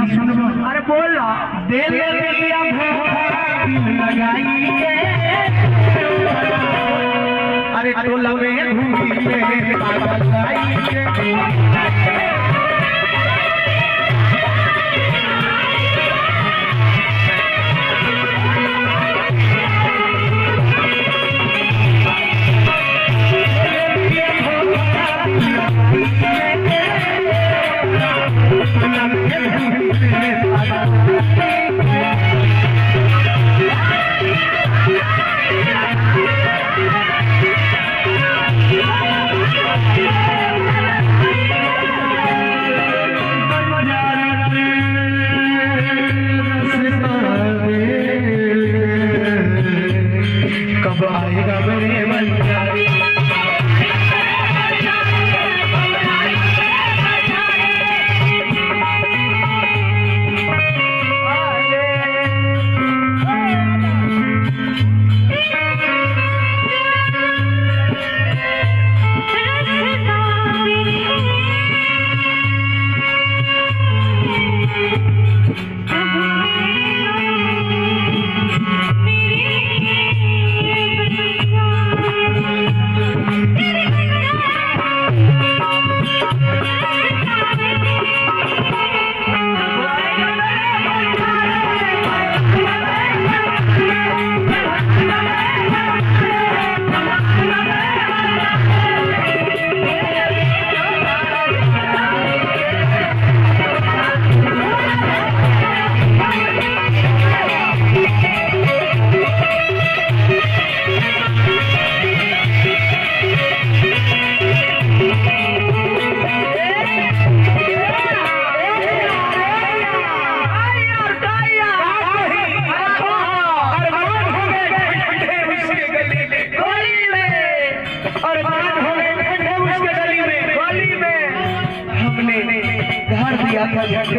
सुनबो। अरे बोल ना। दिल दिया भूखा दिल लगाई के, अरे टोला में घूमी में पागल लाई के। कब आएगा मेरे मन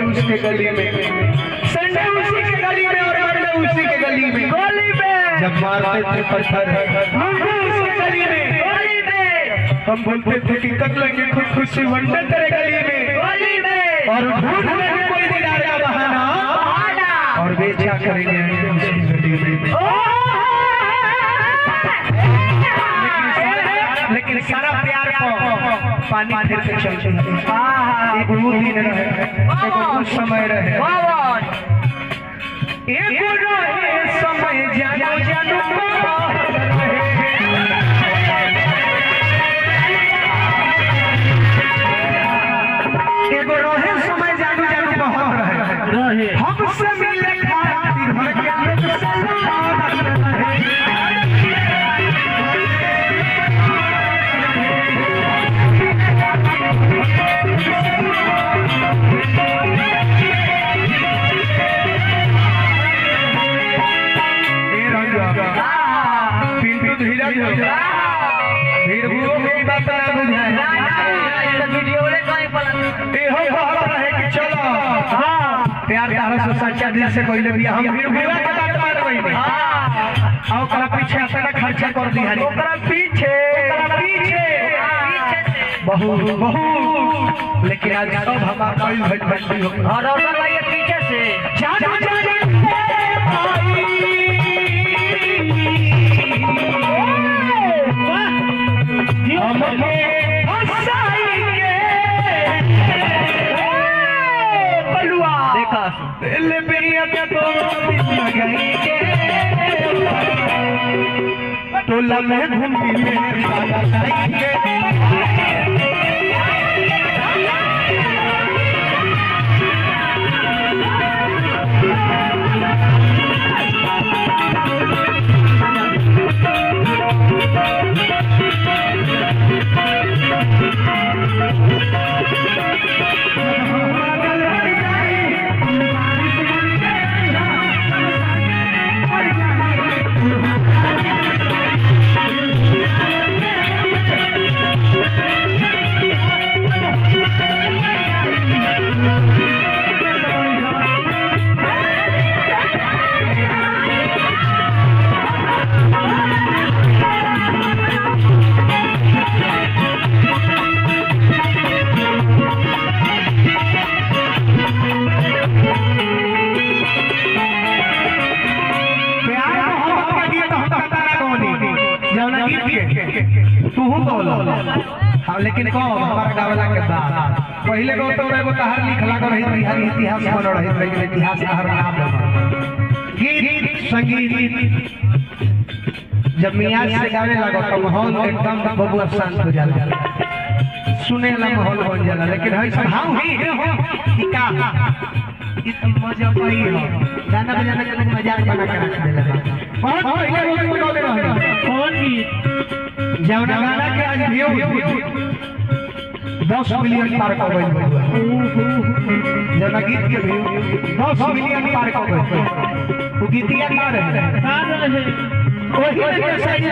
उसके गली में, संडे उसी के गली में और मंडे उसी के गली में, जब मारते थे पत्थर उसी गली में, हम बोलते थे कि कब लगे खुदकुशी वंडे तेरे गली में, और ढूंढ लेंगे कोई दीदार का बहाना और बेचा करेंगे उसी गली में। लेकिन सारा प्यार को पानी फिर के चलते हैं। एक वो दिन रहे, एक वो समय रहे, एक रहे समय जानो जानो एक रहे समय जानो जानो बहुत रहे, हमसे मिले खातिर भर के सच्चा दिल से कोई भी हम भीड़ भीड़ा के बात मान रही नहीं। हां ओकरा पीछे अपना खर्चा कर दी है, ओकरा पीछे बहुत, लेकिन आज सब हमार कोई भेट बंदी हो और और भाई पीछे से जान हमके हंसाई के बलुआ देखा दिल बिरिया के तो लगाई के टोला में घूमती में पागल लाई के हाँ लेकिन को हमारा गावला के बाद पहले को तो एगो तहर लिखला को रही बिहारी इतिहास बन रही लेकिन इतिहास तहर नाम गीत संगीत जब मियाँ से गाने लगो तो माहौल एकदम बबुआ शांत हो जाला सुने ला माहौल बन जाला लेकिन है सब हां ही हो का इतनी मजा पाई हो गाना बजाने के मजाक बना के रख देला बहुत पहले वो बोले रहे कौन गीत जौना गाना के आज व्यू 10 मिलियन पार कर गई जौना गीत के व्यू 10 मिलियन पार कर गई वो गीतिया का रहे वही सही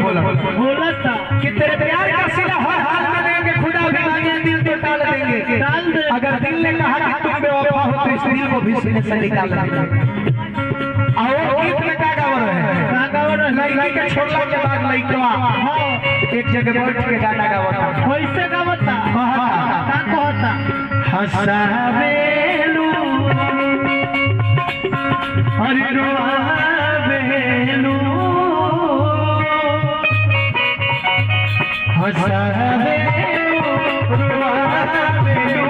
बोला था कि तेरे प्यार का सिला हर हाल में देंगे खुदा भी मांगे दिल तो टाल देंगे अगर दिल ने कहा कि तुम बेवफा हो तो इस दिल को भी सीने से निकाल देंगे और गीत में क्या गावर है लड़की के छोड़ला के बाद लड़कवा एक जगह बैठ के गाना गावता कैसे गावता का कहता हंसावेलू अरे रोआवेलू हंसावेलू रोआवेलू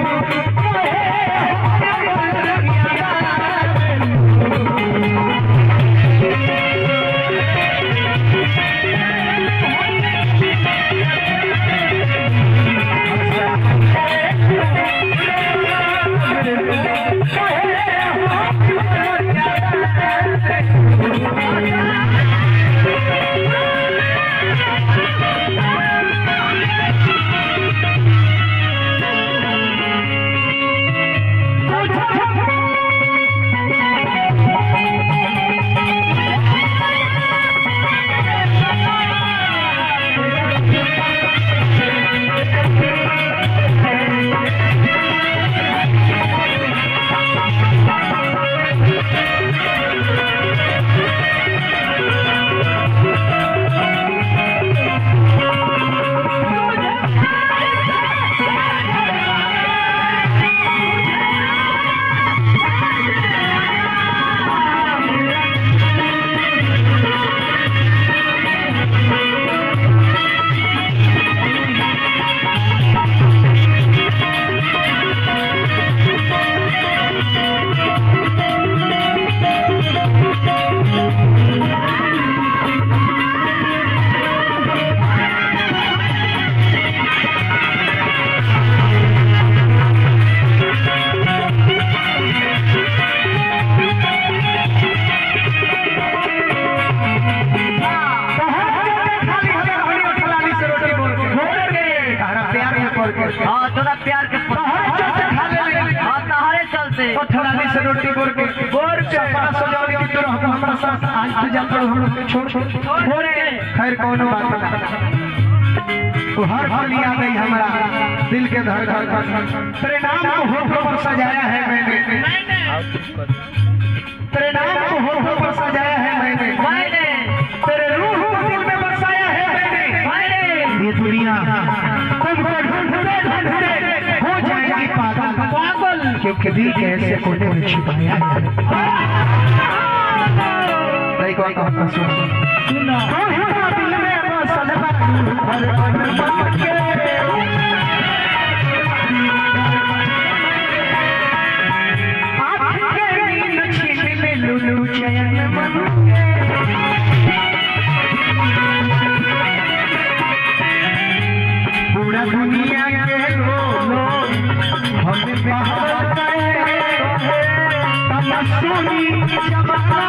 रोटी बोर के अपना सजावटी की तरह हमारा साथ आज तो जाकर हम लोग छोड़ खैर कौन बात ना तो हर पल याद है हमारा दिल के धड़कन तेरे नाम को होठों पर सजाया है मैंने तेरे नाम को होठों पर सजाया है मैंने तेरे रूह को दिल में बसाया है मैंने ये दुनिया तुमको ढूंढते ढूंढते हो जाएगी पागल क्योंकि दिल के ऐसे कोने में छिपाया है नहीं कौन कहता सुना दिल में बसल हर मन के आंखें नींद छीन ले लुलू चैन मन पूरा दुनिया के लोग हमें पागल कहे तमस्सुनी जमाना